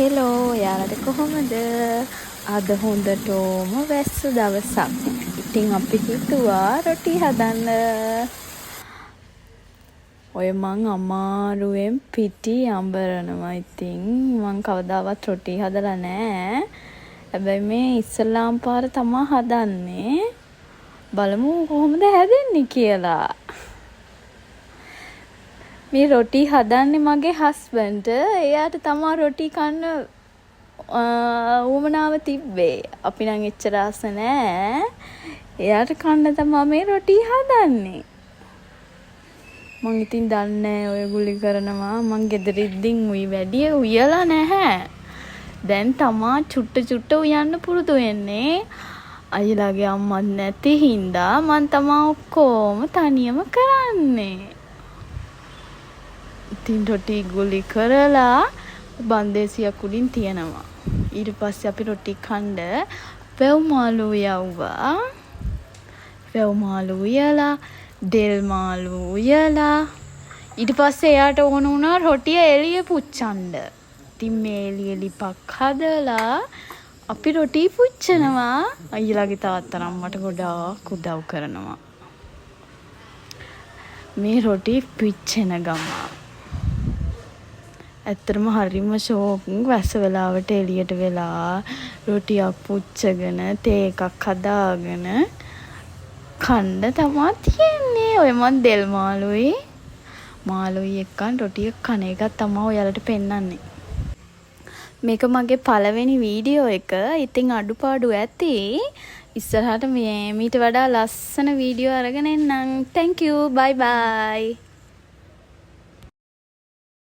Hello යාලට කොහොමද? අද හොඳටම වැස්ස දවසක්. ඉතින් අපි හිතුවා රොටි හදන්න. ඔය මං අමාරුවෙන් පිටි අඹරනවා. ඉතින් මං කවදාවත් රොටි හදලා නෑ. හැබැයි මේ ඉස්සල්ලාම් පාර තමා හදන්නේ. බලමු කොහොමද හැදෙන්නේ කියලා. මේ රොටි හදන්නේ මගේ හස්බන්ඩ්. එයාට තමා රොටි කන්න උවමනාව තිබ්බේ. අපි නම් එච්චර ආස නෑ. එයාට කන්න තමා මේ රොටි හදන්නේ. මං ඉතින් දන්නේ ඔය ගුලි කරනවා. මං ගෙදරින්දින් උයි වැඩි උයලා නැහැ. දැන් තමා චුට්ට උයන්න පුරුදු වෙන්නේ. අයිලාගේ අම්මත් නැති හින්දා මං තමා ඔක්කොම තනියම කරන්නේ. ඉතින් රොටි ගුලි කරලා බන්දේසියක් උඩින් තියනවා. ඊට පස්සේ අපි රොටි කන්න වැව් මාළු යවුවා. වැව් මාළු උයලා, දෙල් මාළු උයලා ඊට පස්සේ එයාට ඕන වුණා රොටිය එළිය පුච්චන්න. ඉතින් මේ එළිය ලිපක් හදලා අපි රොටි පුච්චනවා. අයියලාගේ තාත්තා අම්මට ගොඩාක් උදව් කරනවා. මේ රොටි පිච්චෙන ගම ඇත්තටම හරිම ෂෝක්. වැස්ස වෙලාවට එළියට වෙලා රොටියක් පුච්චගෙන තේ එකක් හදාගෙන කන්න තමා තියෙන්නේ. ඔය මන් දෙල් මාළුයි එක්කන් රොටිය කන එකක් තමා ඔයාලට පෙන්නන්නේ. මේක මගේ පළවෙනි වීඩියෝ එක. ඉතින් අඩුපාඩු ඇති. ඉස්සරහට මීට වඩා ලස්සන වීඩියෝ අරගෙන එන්නම්. thank you. bye bye.